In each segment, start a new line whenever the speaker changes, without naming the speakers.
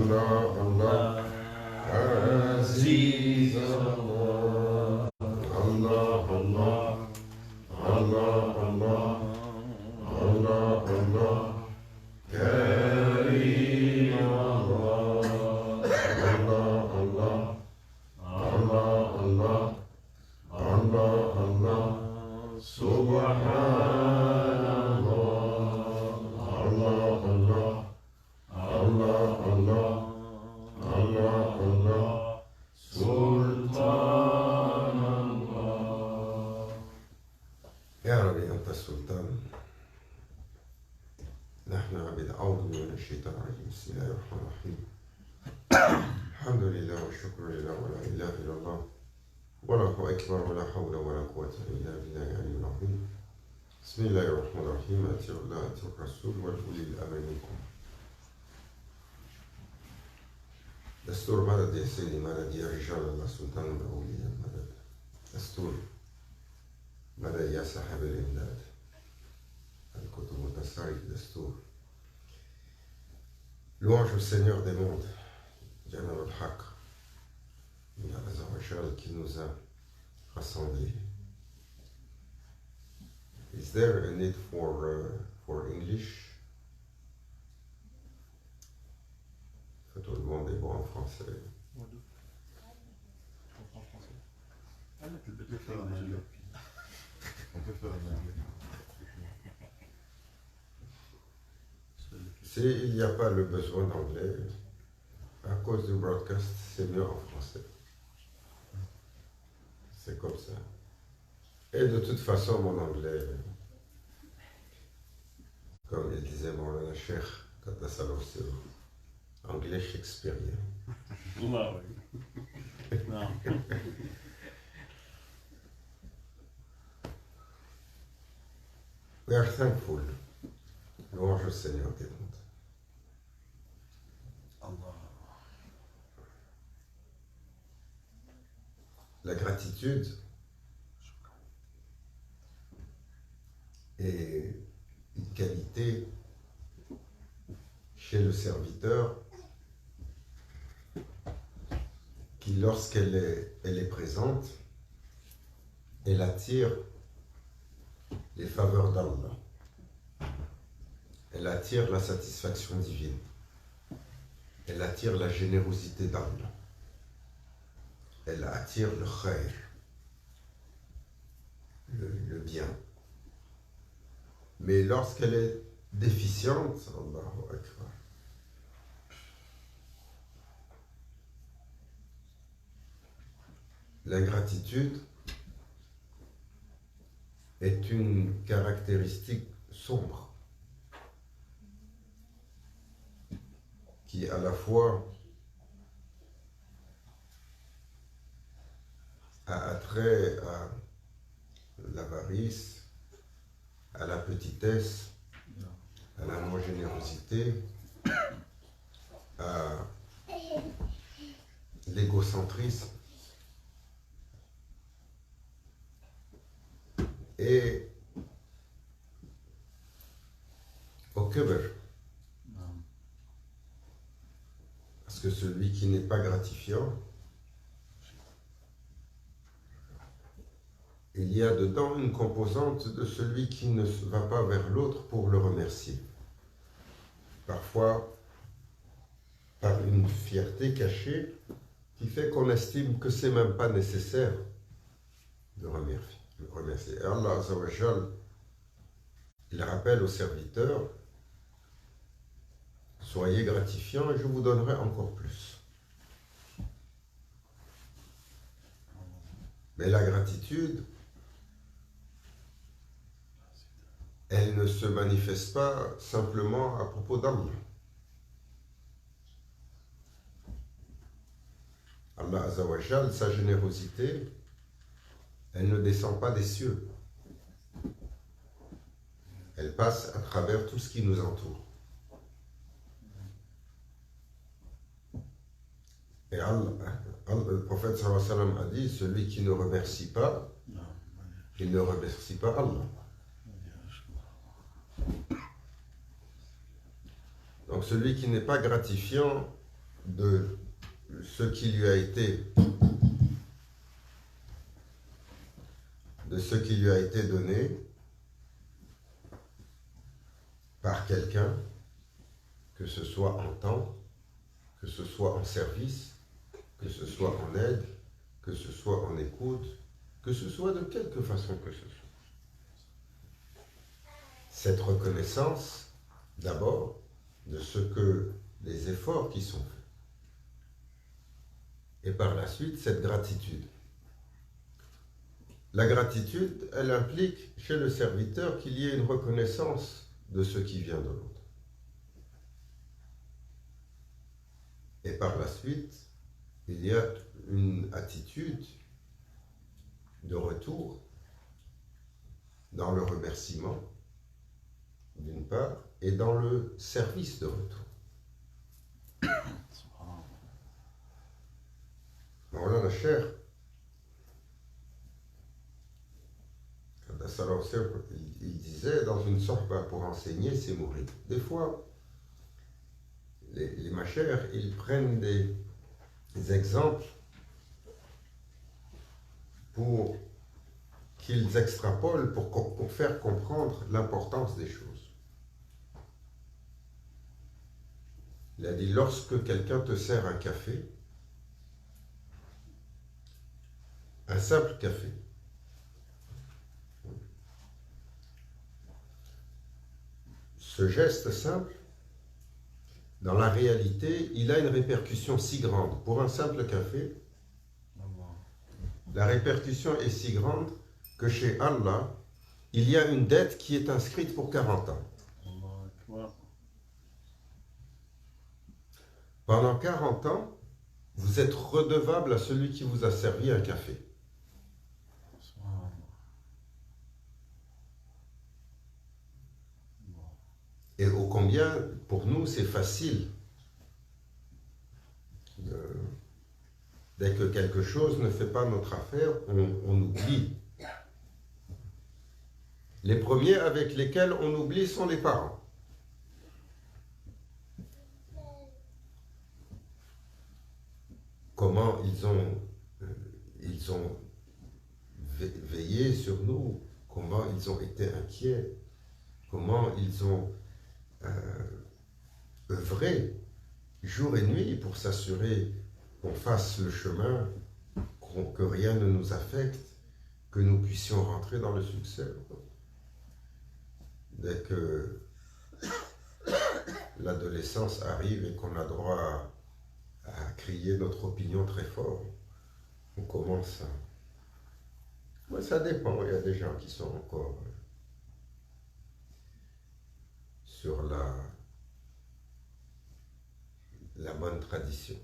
الله الله عزيز الله الله الله الله الله الله الله كريم الله الله الله الله الله الله الله سبحان الله الله الله الله الله الله الله سلطان الله. يا ربي أنت السلطان، نحن عبيد. أعوذ من الشيطان الرجيم. بسم الله الرحمن الرحيم. الحمد لله والشكر لله ولا إله إلا الله والله أكبر ولا حول ولا قوة إلا بالله العلي العظيم. بسم الله الرحمن الرحيم. أطيعوا الله أطيعوا الرسول وأولي الأمر منكم. دستور مدد يا سيدي، مدد يا رجال الله، سلطان الأولياء مدد. دستور مدد يا صاحب الإمداد. الكتب والتساري دستور. Louange au Seigneur des mondes, Jalal al-Haq, qui nous a rassemblés. Is there a need for English? Tout le monde est bon en français.
On peut faire en anglais.
S'il n'y a pas le besoin d'anglais, à cause du broadcast, c'est mieux en français. C'est comme ça. Et de toute façon, mon anglais, comme il disait Maulana Cheikh, anglais shakespearien.
Non.
We are thankful. Louange au Seigneur des mondes. La gratitude est une qualité chez le serviteur qui, lorsqu'elle est présente, elle attire les faveurs d'Allah. Elle attire la satisfaction divine. Elle attire la générosité d'Allah. Elle attire le khair, le bien. Mais lorsqu'elle est déficiente, Allahu Akbar, l'ingratitude est une caractéristique sombre qui à la fois a attrait à l'avarice, à la petitesse, à la non-générosité, à l'égocentrisme et au kibr. Parce que celui qui n'est pas gratifiant, il y a dedans une composante de celui qui ne va pas vers l'autre pour le remercier. Parfois, par une fierté cachée qui fait qu'on estime que c'est même pas nécessaire de remercier. Et Allah Azza wa Jal, il rappelle aux serviteurs: soyez gratifiants et je vous donnerai encore plus. Mais la gratitude, elle ne se manifeste pas simplement à propos d'Allah. Allah Azza wa Jal, sa générosité, elle ne descend pas des cieux. Elle passe à travers tout ce qui nous entoure. Et le prophète sallallahu alayhi wa sallam a dit: celui qui ne remercie pas, il ne remercie pas Allah. Donc celui qui n'est pas gratifiant de ce qui lui a été donné par quelqu'un, que ce soit en temps, que ce soit en service, que ce soit en aide, que ce soit en écoute, que ce soit de quelque façon que ce soit. Cette reconnaissance, d'abord, de ce que les efforts qui sont faits. Et par la suite, cette gratitude. La gratitude, elle implique chez le serviteur qu'il y ait une reconnaissance de ce qui vient de l'autre. Et par la suite, il y a une attitude de retour dans le remerciement, d'une part, et dans le service de retour. Voilà la chair. Il disait dans une sorte pour enseigner, c'est mourir. Des fois, les machères, ils prennent des exemples pour qu'ils extrapolent, pour faire comprendre l'importance des choses. Il a dit, lorsque quelqu'un te sert un café, un simple café, ce geste simple, dans la réalité, il a une répercussion si grande. Pour un simple café, la répercussion est si grande que chez Allah, il y a une dette qui est inscrite pour 40 ans. Pendant 40 ans, vous êtes redevable à celui qui vous a servi un café. Et ô combien, pour nous, c'est facile. Dès que quelque chose ne fait pas notre affaire, on oublie. Les premiers avec lesquels on oublie sont les parents. Comment ils ont veillé sur nous, comment ils ont été inquiets, comment ils ont œuvré jour et nuit pour s'assurer qu'on fasse le chemin, que rien ne nous affecte, que nous puissions rentrer dans le succès. Dès que l'adolescence arrive et qu'on a droit à crier notre opinion très fort, on commence à... Ouais, ça dépend, il y a des gens qui sont encore sur la bonne tradition.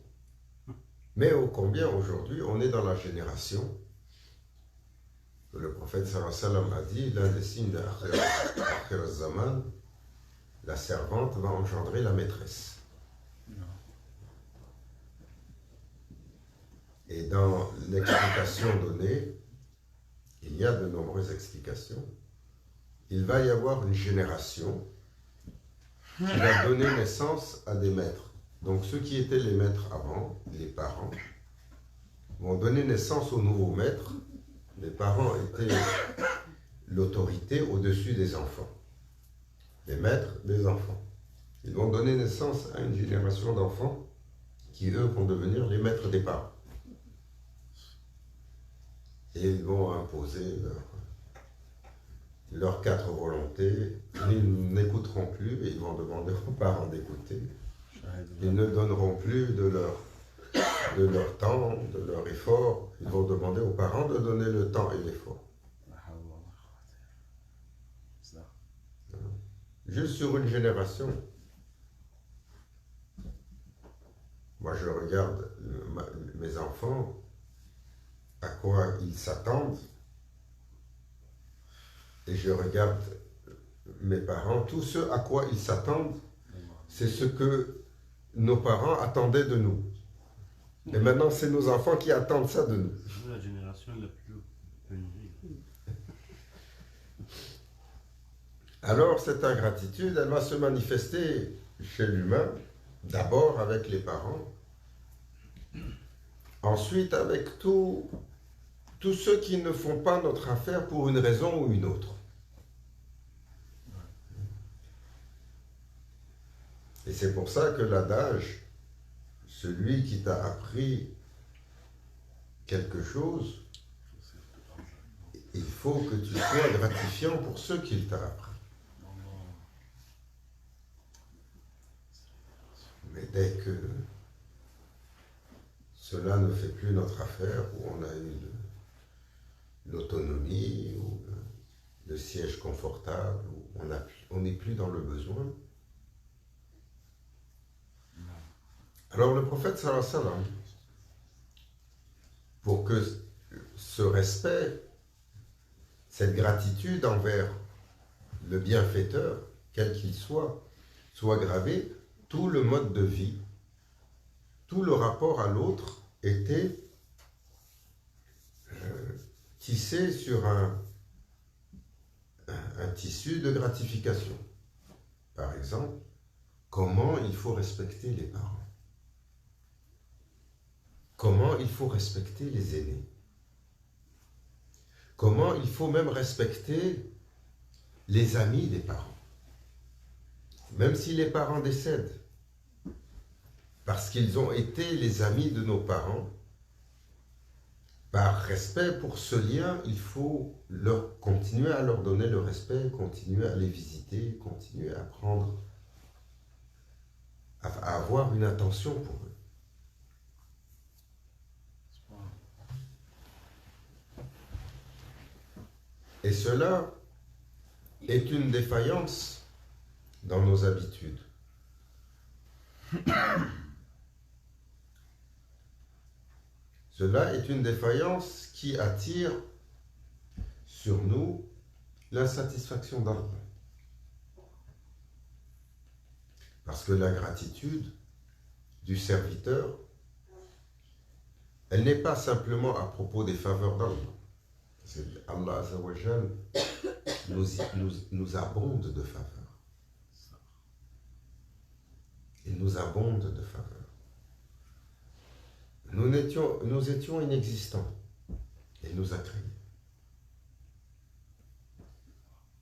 Mais ô combien aujourd'hui, on est dans la génération que le prophète sallallahu alayhi wa sallam a dit, l'un des signes de Akhir al-Zaman, la servante va engendrer la maîtresse. Et dans l'explication donnée, il y a de nombreuses explications. Il va y avoir une génération qui va donner naissance à des maîtres. Donc ceux qui étaient les maîtres avant, les parents, vont donner naissance aux nouveaux maîtres. Les parents étaient l'autorité au-dessus des enfants. Les maîtres des enfants. Ils vont donner naissance à une génération d'enfants qui, eux, vont devenir les maîtres des parents. Et ils vont imposer leurs 4 volontés. Ils n'écouteront plus et ils vont demander aux parents d'écouter. Ils ne donneront plus de leur temps, de leur effort. Ils vont demander aux parents de donner le temps et l'effort. Juste sur une génération. Moi, je regarde mes enfants, à quoi ils s'attendent, et je regarde mes parents, tous ceux à quoi ils s'attendent, c'est ce que nos parents attendaient de nous. Et maintenant, c'est nos enfants qui attendent ça de nous.
C'est la génération la plus pénible.
Alors, cette ingratitude, elle va se manifester chez l'humain, d'abord avec les parents, Ensuite, avec tous ceux qui ne font pas notre affaire pour une raison ou une autre. Et c'est pour ça que l'adage, celui qui t'a appris quelque chose, il faut que tu sois gratifiant pour ce qu'il t'a appris. Mais dès que cela ne fait plus notre affaire, où on a eu l'autonomie, ou le siège confortable, où on n'est plus dans le besoin. Alors le prophète sallallahu alayhi wa sallam, pour que ce respect, cette gratitude envers le bienfaiteur, quel qu'il soit gravé, tout le mode de vie, tout le rapport à l'autre était tissé sur un tissu de gratification. Par exemple, comment il faut respecter les parents. Comment il faut respecter les aînés. Comment il faut même respecter les amis des parents. Même si les parents décèdent. Parce qu'ils ont été les amis de nos parents. Par respect pour ce lien, il faut continuer à leur donner le respect, continuer à les visiter, continuer à à avoir une attention pour eux. Et cela est une défaillance dans nos habitudes. Cela est une défaillance qui attire sur nous l'insatisfaction d'Allah. Parce que la gratitude du serviteur, elle n'est pas simplement à propos des faveurs d'Allah. Allah Azza wa Jal nous abonde de faveurs. Il nous abonde de faveurs. Nous étions inexistants. Il nous a créés.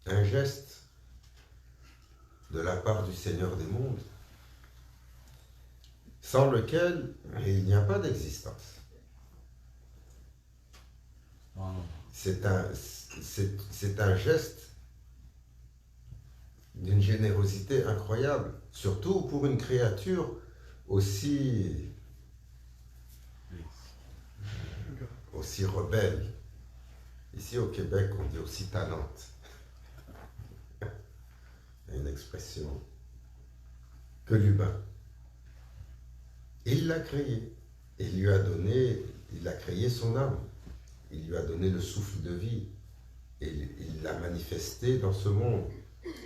Un geste de la part du Seigneur des mondes, sans lequel il n'y a pas d'existence. C'est un geste d'une générosité incroyable, surtout pour une créature aussi rebelle. Ici au Québec, on dit aussi tannante. Il y a une expression que l'humain. Il l'a créé. Il a créé son âme. Il lui a donné le souffle de vie. Et il l'a manifesté dans ce monde.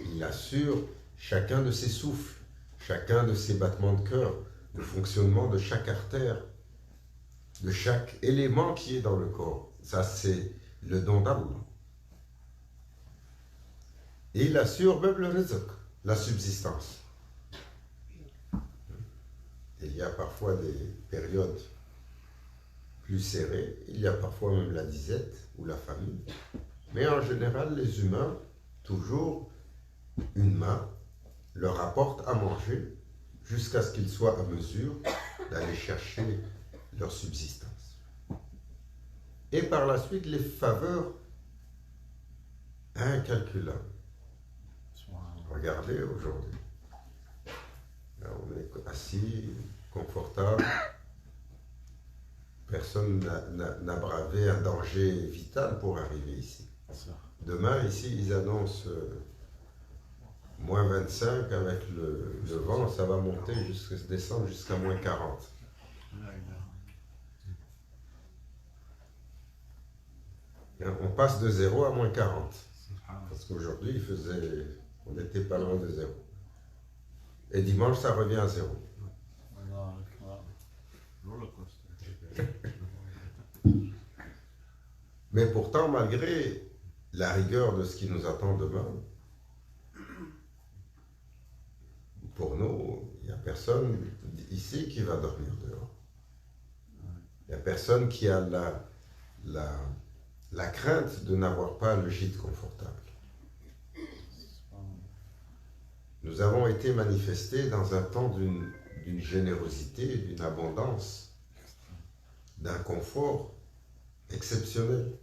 Il assure chacun de ses souffles, chacun de ses battements de cœur, le fonctionnement de chaque artère, de chaque élément qui est dans le corps. Ça, c'est le don d'Allah. Et il assure même le rizq, la subsistance. Il y a parfois des périodes plus serrées, il y a parfois même la disette ou la famine. Mais en général, les humains, toujours, une main leur apporte à manger jusqu'à ce qu'ils soient à mesure d'aller chercher leur subsistance. Et par la suite, les faveurs incalculables. Regardez aujourd'hui. Là, on est assis, confortable. Personne n'a bravé un danger vital pour arriver ici. Demain, ici, ils annoncent moins 25 avec le vent, ça va monter, descendre jusqu'à moins 40. On passe de 0 à moins 40. Parce qu'aujourd'hui, on n'était pas loin de 0. Et dimanche, ça revient à 0. Mais pourtant, malgré la rigueur de ce qui nous attend demain, pour nous, il n'y a personne ici qui va dormir dehors. Il n'y a personne qui a la crainte de n'avoir pas le gîte confortable. Nous avons été manifestés dans un temps d'une générosité, d'une abondance, d'un confort exceptionnel.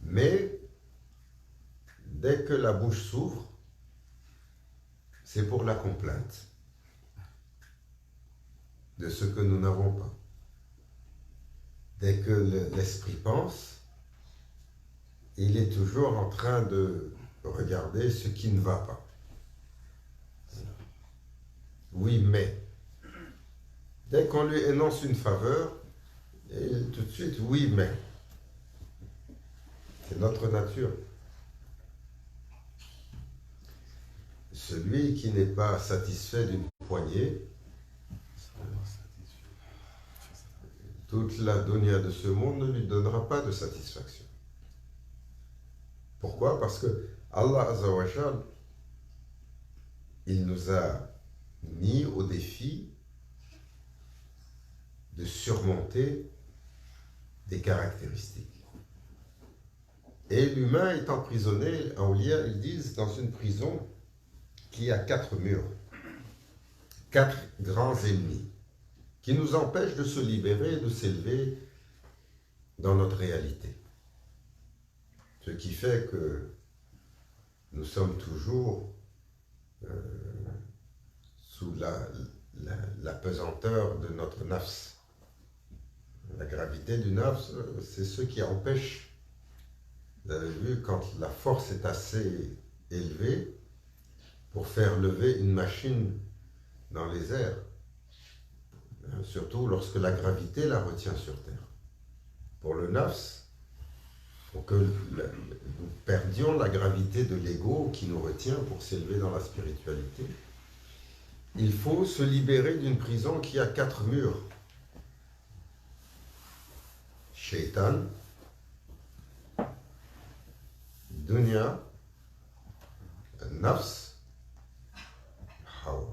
Mais dès que la bouche s'ouvre, c'est pour la complainte de ce que nous n'avons pas. Dès que l'esprit pense, il est toujours en train de regarder ce qui ne va pas. Oui, mais. Dès qu'on lui énonce une faveur, et tout de suite, oui, mais. C'est notre nature. Celui qui n'est pas satisfait d'une poignée, toute la dunya de ce monde ne lui donnera pas de satisfaction. Pourquoi? Parce que Allah Azza wa Jal, il nous a mis au défi de surmonter des caractéristiques. Et l'humain est emprisonné, Awliya, ils disent, dans une prison qui a 4 murs, 4 grands ennemis, qui nous empêchent de se libérer et de s'élever dans notre réalité. Ce qui fait que nous sommes toujours sous la pesanteur de notre nafs. La gravité du nafs, c'est ce qui empêche. Vous avez vu, quand la force est assez élevée pour faire lever une machine dans les airs, surtout lorsque la gravité la retient sur terre. Pour le nafs, pour que nous perdions la gravité de l'ego qui nous retient pour s'élever dans la spiritualité, il faut se libérer d'une prison qui a 4 murs. Shaitan, dunya, nafs, hawa.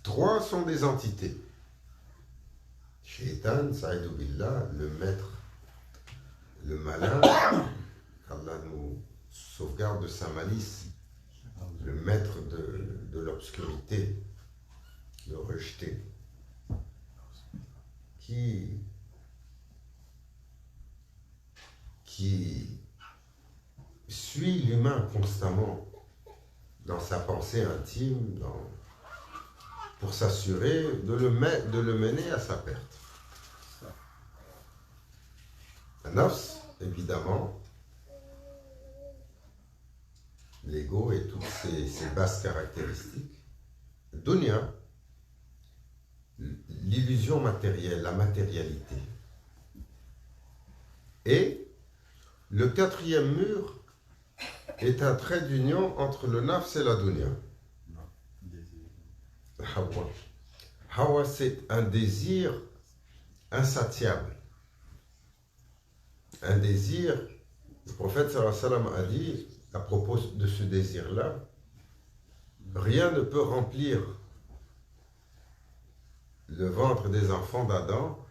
3 sont des entités. Shaitan, Sa'idou Billah, le maître, le malin, qu'Allah nous sauvegarde de sa malice, le maître de l'obscurité, le rejeté, qui suit l'humain constamment dans sa pensée intime, pour s'assurer de le mener à sa perte. Un nafs, évidemment, l'ego et toutes ses basses caractéristiques. Dunya, l'illusion matérielle, la matérialité. Et le 4e mur est un trait d'union entre le nafs et la dunya. Hawa. Hawa, c'est un désir insatiable. Un désir, le prophète sallallahu alayhi wa sallam a dit, à propos de ce désir-là, rien ne peut remplir le ventre des enfants d'Adam,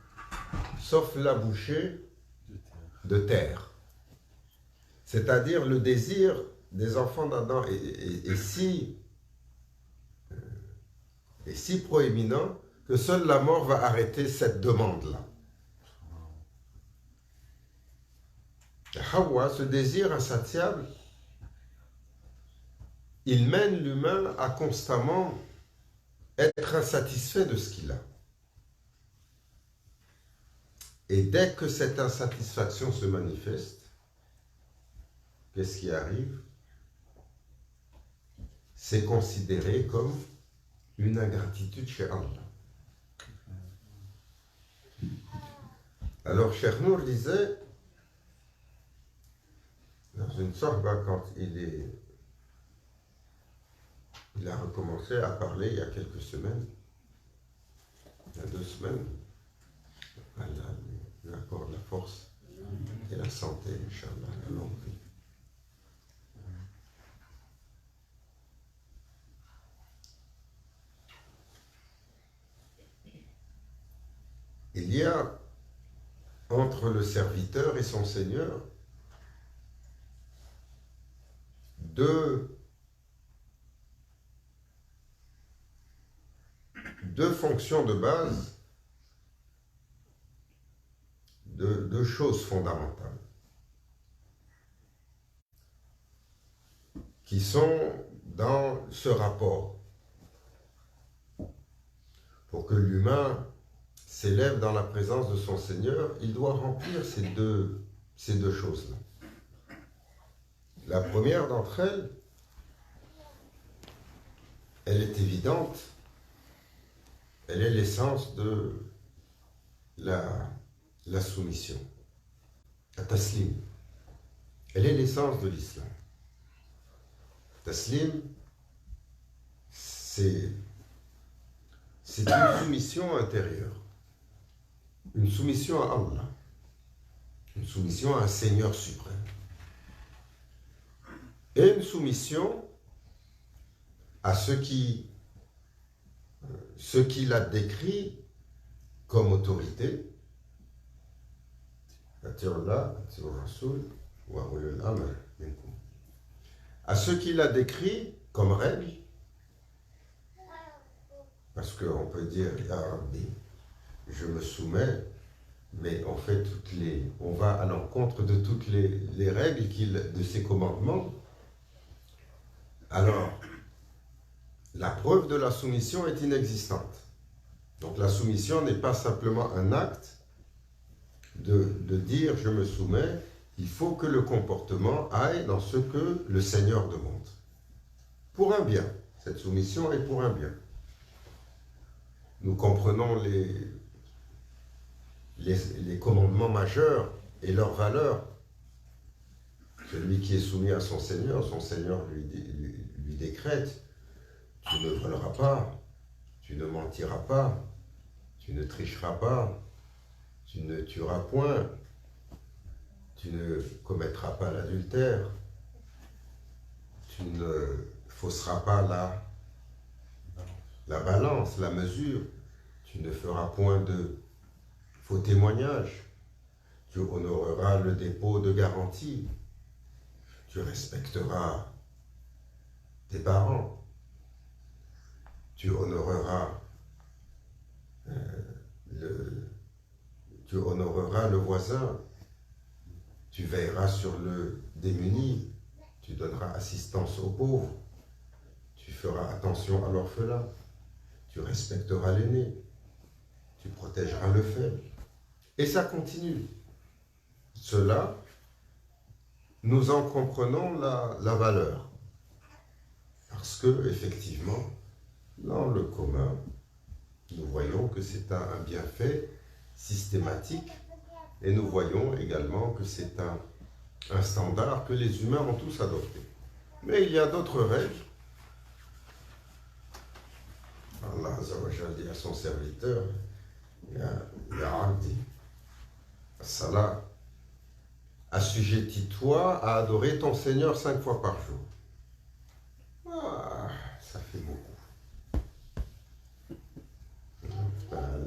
sauf la bouchée de terre. C'est-à-dire le désir des enfants d'Adam est si proéminent que seule la mort va arrêter cette demande-là. Hawa, ce désir insatiable, il mène l'humain à constamment être insatisfait de ce qu'il a. Et dès que cette insatisfaction se manifeste, qu'est-ce qui arrive? C'est considéré comme une ingratitude chez Allah. Alors, Cheikh Nour disait, dans une sorba, quand il a recommencé à parler il y a quelques semaines, il y a 2 semaines, Allah lui accorde la force et la santé, Inch'Allah, la longue vie. il y a entre le serviteur et son Seigneur deux fonctions de base, deux choses fondamentales qui sont dans ce rapport. Pour que l'humain s'élève dans la présence de son Seigneur, il doit remplir ces deux choses-là. La première d'entre elles, elle est évidente, elle est l'essence de la soumission, la taslim. Elle est l'essence de l'islam. Taslim, c'est une soumission intérieure, une soumission à Allah, une soumission à un Seigneur suprême, et une soumission à ce qu'il a décrit comme autorité, à ce qu'il a décrit comme règle, parce qu'on peut dire « Ya Rabbi, je me soumets », mais en fait, on va à l'encontre de toutes les règles de ses commandements. Alors, la preuve de la soumission est inexistante. Donc la soumission n'est pas simplement un acte de dire « je me soumets », il faut que le comportement aille dans ce que le Seigneur demande. Pour un bien. Cette soumission est pour un bien. Nous comprenons les commandements majeurs et leurs valeurs. Celui qui est soumis à son Seigneur lui décrète: tu ne voleras pas, tu ne mentiras pas, tu ne tricheras pas, tu ne tueras point, tu ne commettras pas l'adultère, tu ne fausseras pas la balance, la mesure, tu ne feras point de faux témoignages, tu honoreras le dépôt de garantie, tu respecteras tes parents, tu honoreras le voisin, tu veilleras sur le démuni, tu donneras assistance aux pauvres, tu feras attention à l'orphelin, tu respecteras l'aîné, tu protégeras le faible. Et ça continue. Cela, nous en comprenons la valeur. Parce que, effectivement, dans le commun, nous voyons que c'est un bienfait systématique et nous voyons également que c'est un standard que les humains ont tous adopté. Mais il y a d'autres règles. Allah Azza wa Jalla dit à son serviteur: Ya Abdi, Salah, assujettis-toi à adorer ton Seigneur 5 fois par jour. Ah, ça fait beaucoup.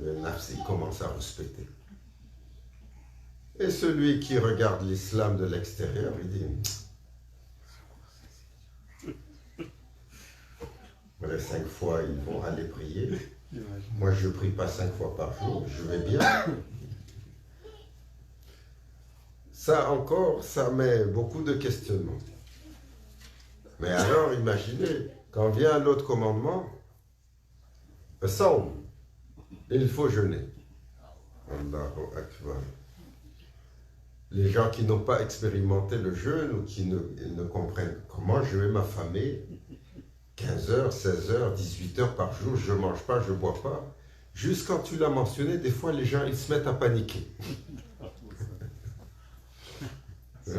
Le nafs, il commence à respecter. Et celui qui regarde l'islam de l'extérieur, il dit: les 5 fois, ils vont aller prier. Moi, je ne prie pas 5 fois par jour, je vais bien. Ça encore, ça met beaucoup de questionnements. Mais alors, imaginez, quand vient l'autre commandement, Sawm, il faut jeûner. Allahu Akbar. Les gens qui n'ont pas expérimenté le jeûne ou qui ne comprennent comment je vais m'affamer 15 heures, 16 heures, 18 heures par jour, je ne mange pas, je ne bois pas. Juste quand tu l'as mentionné, des fois les gens ils se mettent à paniquer. Tu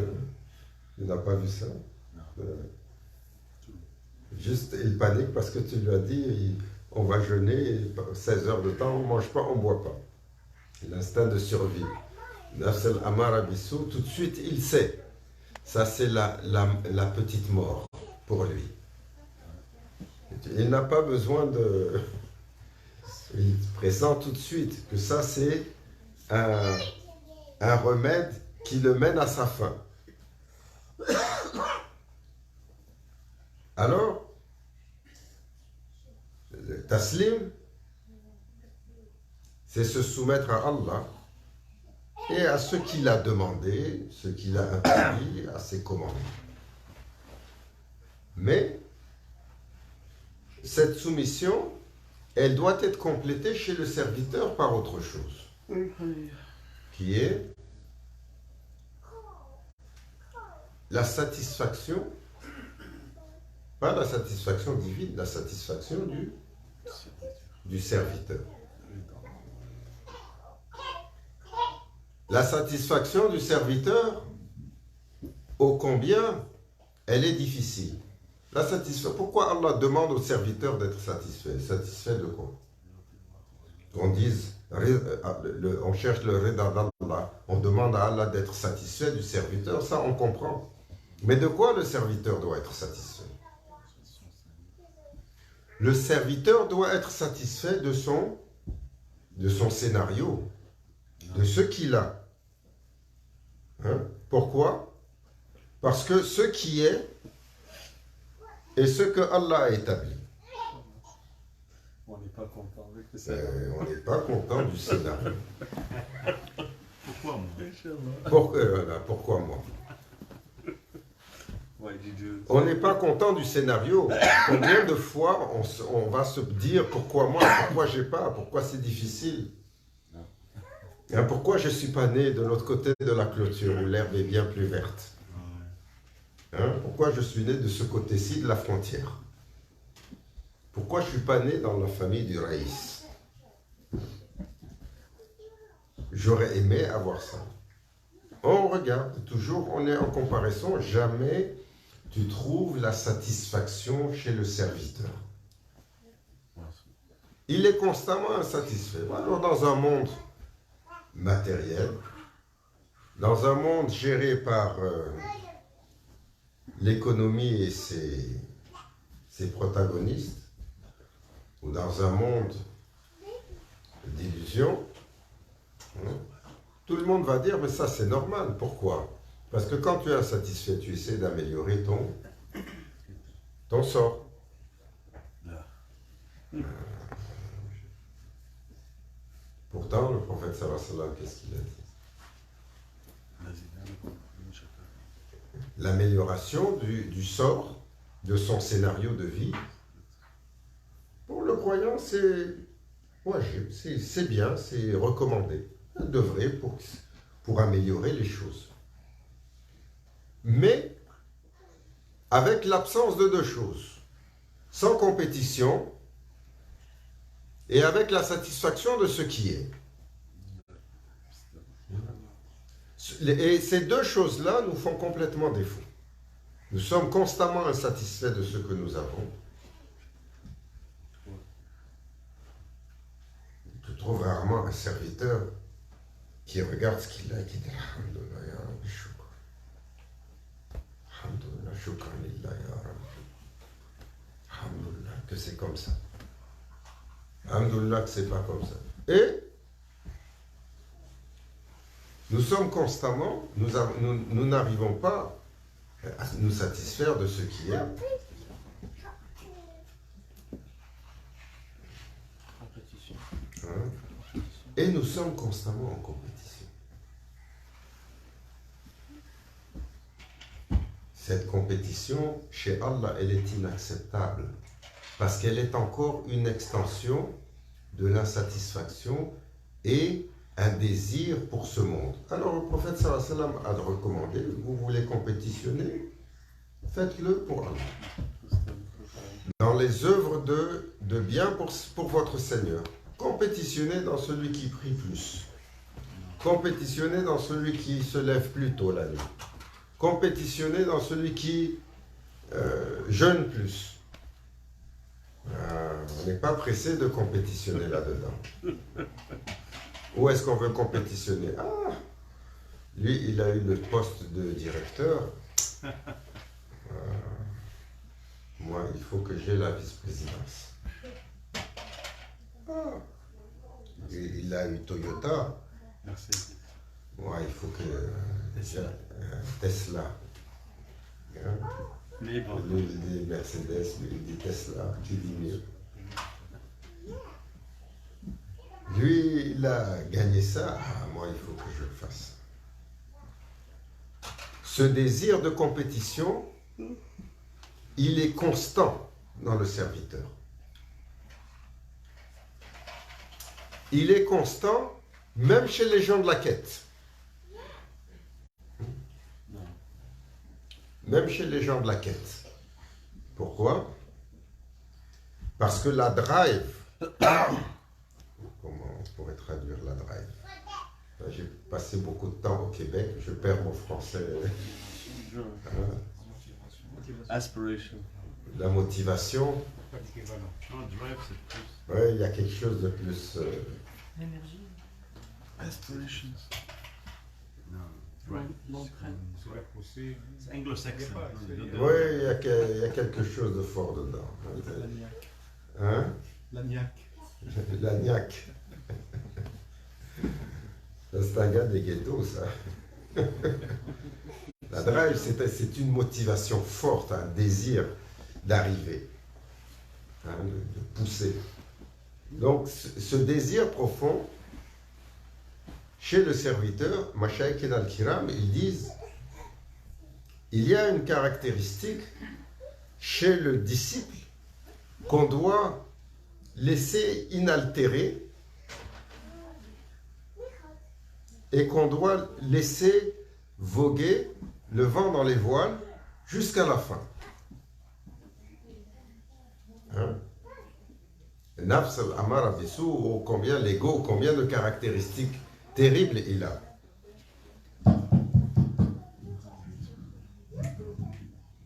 n'as pas vu ça? Juste, il panique parce que tu lui as dit on va jeûner, 16 heures de temps, on ne mange pas, on ne boit pas. L'instinct de survie. Nafs al-amara bisou, tout de suite il sait. Ça c'est la petite mort pour lui. Il n'a pas besoin de... Il pressent tout de suite que ça c'est un, un remède qui le mène à sa fin. Alors, le taslim, c'est se soumettre à Allah et à ce qu'il a demandé, ce qu'il a interdit, à ses commandes. Mais cette soumission, elle doit être complétée chez le serviteur par autre chose, qui est la satisfaction, pas la satisfaction divine, la satisfaction du serviteur. La satisfaction du serviteur, ô combien elle est difficile. La satisfaction, pourquoi Allah demande au serviteur d'être satisfait? Satisfait de quoi? On dise, on cherche le rida d'Allah, on demande à Allah d'être satisfait du serviteur, ça on comprend. Mais de quoi le serviteur doit être satisfait? Le serviteur doit être satisfait de son scénario, de ce qu'il a. Hein? Pourquoi? Parce que ce qui est ce que Allah a établi.
On n'est pas content avec le scénario.
On n'est pas content du scénario.
Pourquoi moi?
Pourquoi moi?
Ouais, Dieu.
On n'est pas content du scénario. Combien de fois on va se dire pourquoi moi, pourquoi j'ai pas, pourquoi c'est difficile? Hein, pourquoi je ne suis pas né de l'autre côté de la clôture où l'herbe est bien plus verte? Hein, pourquoi je suis né de ce côté-ci de la frontière? Pourquoi je ne suis pas né dans la famille du Raïs? J'aurais aimé avoir ça. On regarde toujours, on est en comparaison, jamais tu trouves la satisfaction chez le serviteur. Il est constamment insatisfait. Alors dans un monde matériel, dans un monde géré par l'économie et ses protagonistes, ou dans un monde d'illusions, tout le monde va dire, mais ça c'est normal. Pourquoi? Parce que quand tu es insatisfait, tu essaies d'améliorer ton sort. Pourtant, le prophète sallallahu alayhi wa sallam, qu'est-ce qu'il a dit? L'amélioration du sort, de son scénario de vie, pour le croyant, c'est bien, c'est recommandé. Il devrait pour améliorer les choses. Mais avec l'absence de deux choses, sans compétition et avec la satisfaction de ce qui est. Et ces deux choses-là nous font complètement défaut. Nous sommes constamment insatisfaits de ce que nous avons. Tu trouves rarement un serviteur qui regarde ce qu'il a et qui dit Alhamdulillah ya Rabbi shukr. Alhamdulillah shukran lillah ya Rabbi. Alhamdulillah que c'est comme ça. Alhamdulillah que c'est pas comme ça. Et nous sommes constamment, nous n'arrivons pas à nous satisfaire de ce qui est.
Compétition.
Hein? Et nous sommes constamment en compétition. Cette compétition, chez Allah, elle est inacceptable parce qu'elle est encore une extension de l'insatisfaction et un désir pour ce monde. Alors le prophète sallallahu alayhi wa sallam a recommandé, vous voulez compétitionner, faites-le pour Allah. Dans les œuvres de bien pour votre Seigneur. Compétitionnez dans celui qui prie plus. Compétitionnez dans celui qui se lève plus tôt la nuit. Compétitionnez dans celui qui jeûne plus. On n'est pas pressé de compétitionner là-dedans. Où est-ce qu'on veut compétitionner? Ah, lui, il a eu le poste de directeur. Moi, il faut que j'ai la vice-présidence. Ah, il a eu Toyota.
Merci.
Ouais, il faut que
Tesla.
Tesla. Hein?
Libre.
Lui, il dit Mercedes, lui, il dit Tesla, tu dis mieux. Lui, il a gagné ça. Ah, moi, il faut que je le fasse. Ce désir de compétition, il est constant dans le serviteur. Il est constant même chez les gens de la quête. Même chez les gens de la quête. Pourquoi? Parce que la drive, comment on pourrait traduire la drive? J'ai passé beaucoup de temps au Québec, je perds mon français.
Aspiration.
La motivation,
Non, drive, c'est plus.
ouais, il y a quelque chose de plus.
L'énergie,
Aspirations.
Non, drive.
l'entraîne.
C'est la poussée.
C'est anglo-saxon.
Oui, il y a quelque chose de fort dedans.
L'agnac.
Hein?
L'agnac.
L'agnac. C'est un gars des ghettos, ça. La drive, c'est une motivation forte, un désir d'arriver, hein, de pousser. Donc, ce désir profond, chez le serviteur, Mashaïk et al-Kiram, ils disent, il y a une caractéristique chez le disciple qu'on doit laisser inaltérée et qu'on doit laisser voguer le vent dans les voiles jusqu'à la fin. Hein? Nafs al-Amara Bissou, oh, combien l'ego, combien de caractéristiques terribles il a.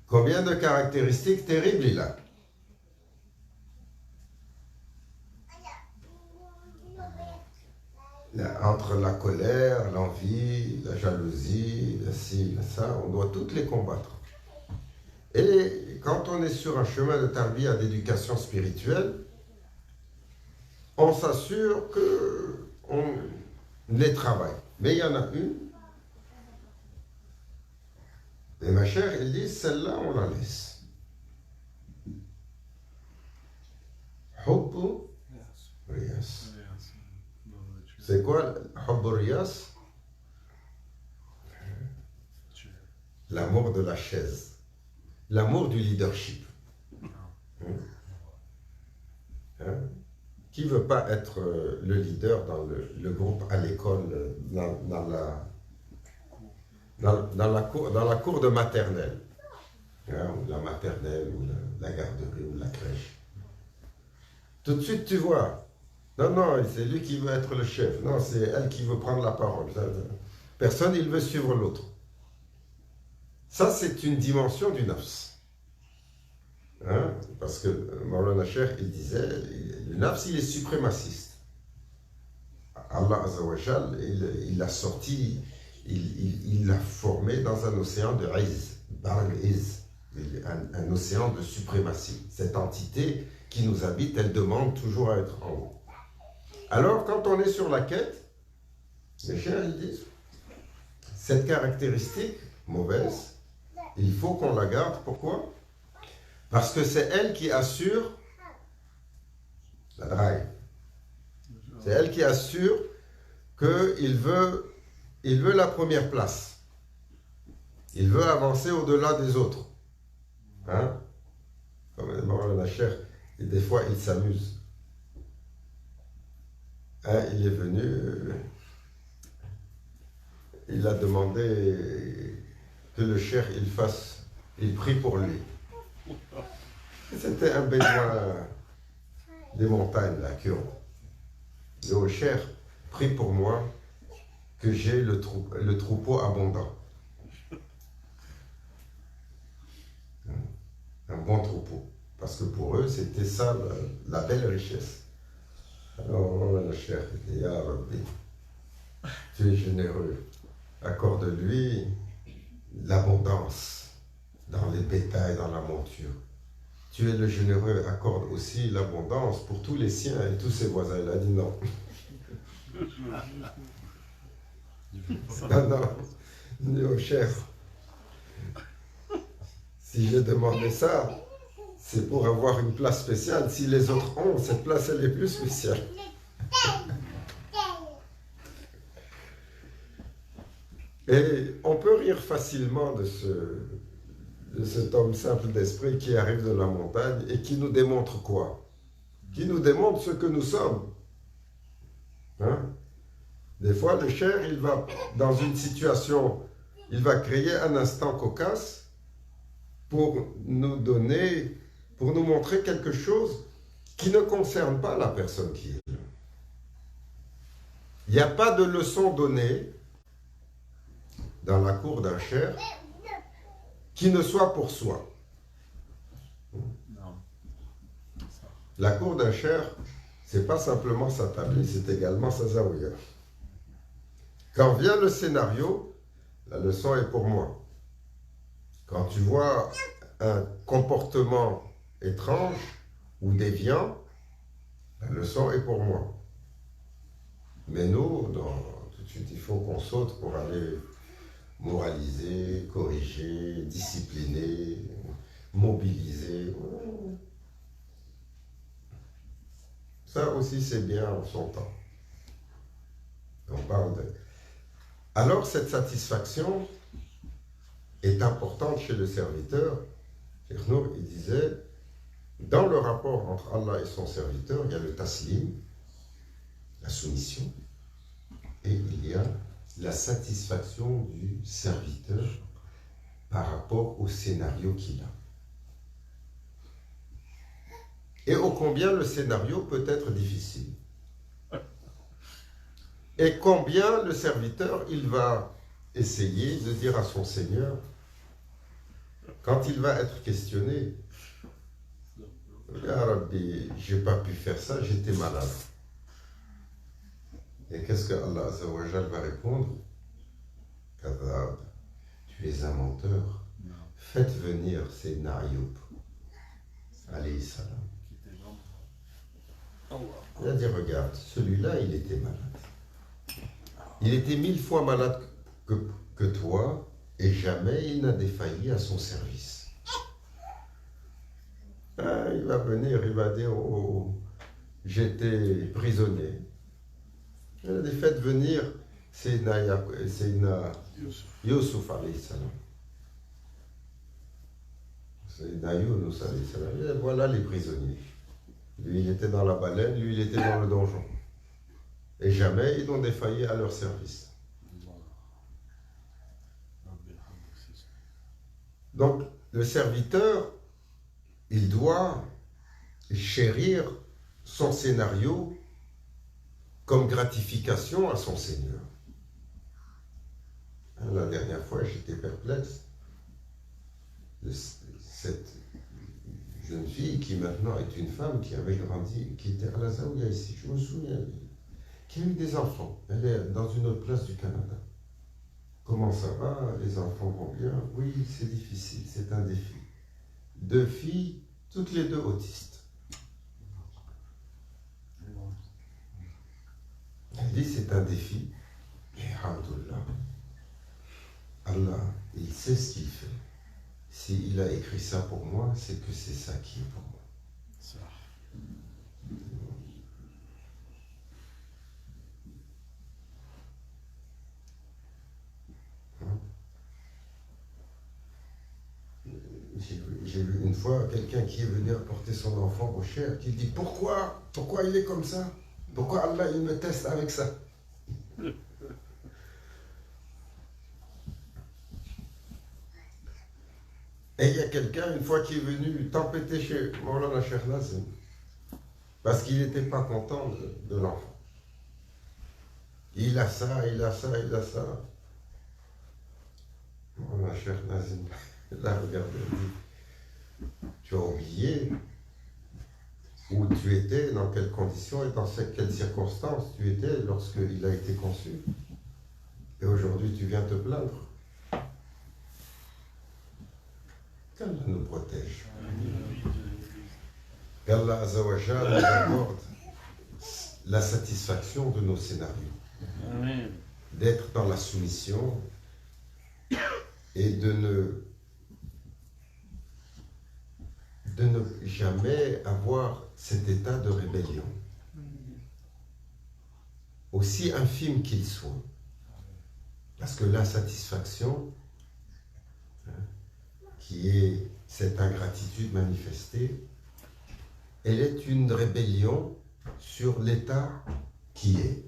Combien de caractéristiques terribles il a. Entre la colère, l'envie, la jalousie, la ci, la ça, on doit toutes les combattre. Et quand on est sur un chemin de tarbiya, d'éducation spirituelle, on s'assure qu'on les travaille. Mais il y en a une, et ma chère, elle dit, celle-là, on la laisse. Hubbu Riyas. C'est quoi Hubbu Riyas? L'amour de la chaise. L'amour du leadership. Hein? Qui ne veut pas être le leader dans le groupe à l'école, dans la cour de maternelle, hein, ou la maternelle, ou la garderie, ou la crèche. Tout de suite, tu vois, non, c'est lui qui veut être le chef, non, c'est elle qui veut prendre la parole. Personne, il veut suivre l'autre. Ça, c'est une dimension du nafs. Hein? Parce que Maulana Cheikh, il disait, le nafs, il est suprémaciste. Allah Azzawajal, il l'a sorti, il l'a formé dans un océan de Iz, Bar Iz, un océan de suprématie. Cette entité qui nous habite, elle demande toujours à être en haut. Alors, quand on est sur la quête, mes chers, ils disent, cette caractéristique mauvaise, il faut qu'on la garde. Pourquoi? Parce que c'est elle qui assure la drive. C'est elle qui assure qu'il veut la première place. Il veut avancer au-delà des autres. Hein? Comme le Cheikh, et des fois il s'amuse. Hein, il est venu, il a demandé que le Cheikh il prie pour lui. C'était un bédouin des montagnes, la Kurde. Le Cheikh, prie pour moi que j'ai le troupeau abondant. Un bon troupeau. Parce que pour eux, c'était ça la belle richesse. Alors, le Cheikh dit, Ya Rabbi, tu es généreux. Accorde-lui l'abondance dans les bétails, dans la monture. Tu es le généreux, accorde aussi l'abondance pour tous les siens et tous ses voisins. Il a dit non. Non, non, non, cher. Si j'ai demandé ça, c'est pour avoir une place spéciale. Si les autres ont, cette place, elle est plus spéciale. Et on peut rire facilement de cet homme simple d'esprit qui arrive de la montagne et qui nous démontre quoi? Qui nous démontre ce que nous sommes. Hein? Des fois, le cher, il va, dans une situation, il va créer un instant cocasse pour nous donner, pour nous montrer quelque chose qui ne concerne pas la personne qui est là. Il n'y a pas de leçon donnée dans la cour d'un cher qui ne soit pour soi.
Non. Ça.
La cour d'un cher, c'est pas simplement sa table, c'est également sa zaouia. Quand vient le scénario, la leçon est pour moi. Quand tu vois un comportement étrange ou déviant, la leçon est pour moi. Mais nous, tout de suite, il faut qu'on saute pour aller moraliser, corriger, discipliner, mobiliser. Ça aussi, c'est bien en son temps. On parle de... Alors, cette satisfaction est importante chez le serviteur. Cheikh Nour, il disait, dans le rapport entre Allah et son serviteur, il y a le taslim, la soumission, et il y a la satisfaction du serviteur par rapport au scénario qu'il a. Et ô combien le scénario peut être difficile. Et combien le serviteur, il va essayer de dire à son Seigneur, quand il va être questionné, Ya Rabbi, j'ai pas pu faire ça, j'étais malade. Et qu'est-ce que Allah Azza wa Jal va répondre? Kadhab, tu es un menteur.
Non.
Faites venir ces Ayyub, alayhi salam.
Qui était vraiment.
Il a dit, regarde, celui-là, il était malade. Il était 1000 fois malade que toi, et jamais il n'a défailli à son service. Ah, il va venir, il va dire, oh, j'étais prisonnier. Il a dit, faites venir Sayyidina Yusuf alayhi salam. Sayyidina Yunus alayhi salam. Et voilà les prisonniers. Lui, il était dans la baleine, lui, il était dans le donjon. Et jamais ils n'ont défailli à leur service. Donc, le serviteur, il doit chérir son scénario comme gratification à son Seigneur. La dernière fois, j'étais perplexe. Cette jeune fille qui maintenant est une femme qui avait grandi, qui était à la Zaouia ici, je me souviens, qui a eu des enfants. Elle est dans une autre place du Canada. Comment ça va? Les enfants vont bien? Oui, c'est difficile, c'est un défi. 2 filles, toutes les 2 autistes. Elle dit c'est un défi. Et alhamdoulilah, Allah, il sait ce qu'il fait. S'il a écrit ça pour moi, c'est que c'est ça qui est pour moi.
Ça.
J'ai vu une fois quelqu'un qui est venu apporter son enfant au cher, qui dit pourquoi il est comme ça? Pourquoi Allah il me teste avec ça? Et il y a quelqu'un une fois qui est venu tempêter chez Maulana Cheikh Nazim parce qu'il n'était pas content de l'enfant. Il a ça, il a ça, il a ça. Maulana Cheikh Nazim l'a regardé et dit, tu as oublié où tu étais, dans quelles conditions et dans quelles circonstances tu étais lorsqu'il a été conçu. Et aujourd'hui, tu viens te plaindre. Qu'Allah nous protège. Qu'Allah Azza wa Jal nous accorde la satisfaction de nos scénarios.
Amen.
d'être dans la soumission et de ne jamais avoir cet état de rébellion, aussi infime qu'il soit. Parce que l'insatisfaction, qui est cette ingratitude manifestée, elle est une rébellion sur l'état qui est.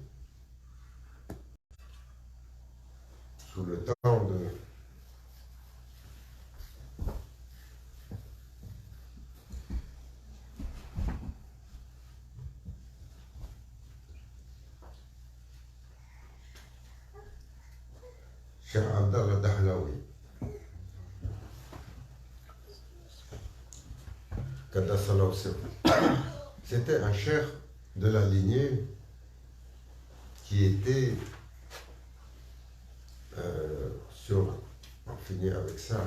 Sous le temps de Cheikh Abdallah Dahlaoui, Qaddasallahu sirruhu, c'était un cheikh de la lignée qui était on finit avec ça,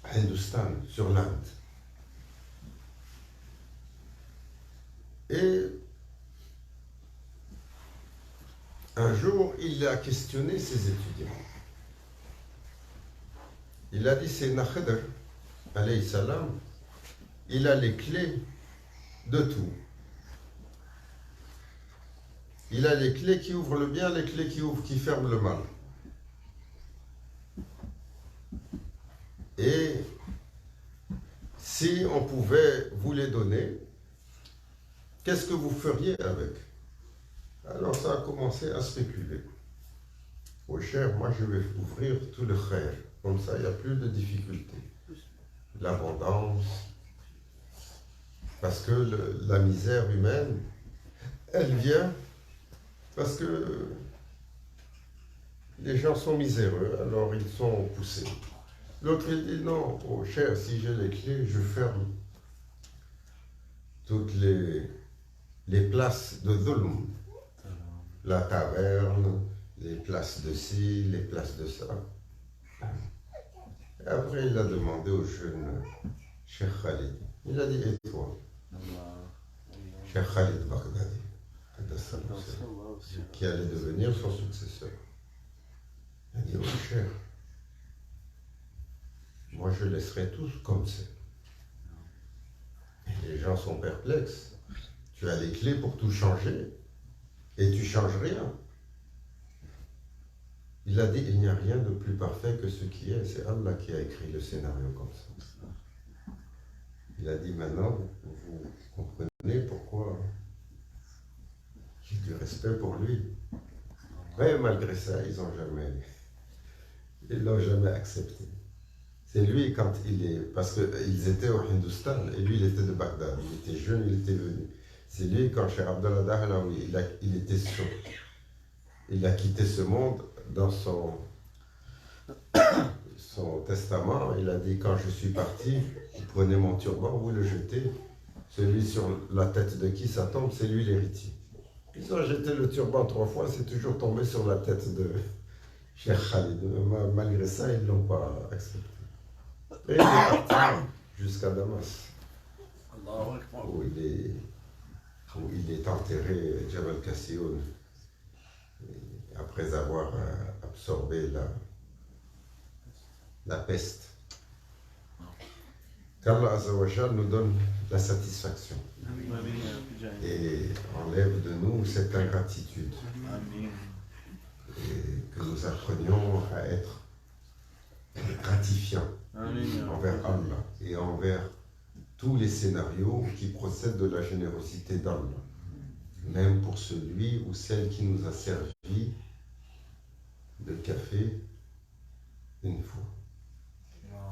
Hindustan, sur l'Inde. Et un jour, il a questionné ses étudiants. Il a dit, c'est Khidr, alayhi salam, il a les clés de tout. Il a les clés qui ouvrent le bien, les clés qui ferment le mal. Et si on pouvait vous les donner, qu'est-ce que vous feriez avec? Alors ça a commencé à spéculer. Oh cher, moi je vais ouvrir tout le khair. Comme ça, il n'y a plus de difficultés. L'abondance. Parce que la misère humaine, elle vient parce que les gens sont miséreux, alors ils sont poussés. L'autre, il dit non, oh cher, si j'ai les clés, je ferme toutes les places de dhulm. La taverne, les places de ci, les places de ça. Et après, il a demandé au jeune Cheikh Khalid. Il a dit, et toi? Cheikh Khalid Baghdadi, qui allait devenir son successeur. Il a dit, oh cher, moi je laisserai tous comme c'est. Et les gens sont perplexes. Tu as les clés pour tout changer et tu changes rien. Il a dit, il n'y a rien de plus parfait que ce qui est. C'est Allah qui a écrit le scénario comme ça. Il a dit, maintenant, vous comprenez pourquoi j'ai du respect pour lui. Mais malgré ça, ils l'ont jamais accepté. C'est lui quand il est... Parce qu'ils étaient au Hindustan et lui, il était de Bagdad. Il était jeune, il était venu. C'est lui, quand Cheikh Abdallah Dahlaoui, il a quitté ce monde dans son testament. Il a dit, quand je suis parti, vous prenez mon turban, vous le jetez. Celui sur la tête de qui ça tombe, c'est lui l'héritier. Ils ont jeté le turban 3 fois, c'est toujours tombé sur la tête de Cheikh Khalid. Malgré ça, ils ne l'ont pas accepté. Et il est parti jusqu'à Damas, où il est enterré, Jabal Kassioun, après avoir absorbé la peste. Qu'Allah Azza wa Jal nous donne la satisfaction et enlève de nous cette ingratitude. Et que nous apprenions à être gratifiants envers Allah et envers tous les scénarios qui procèdent de la générosité d'Allah, même pour celui ou celle qui nous a servi de café une fois.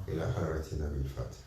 Et la haratina bil Fatiha.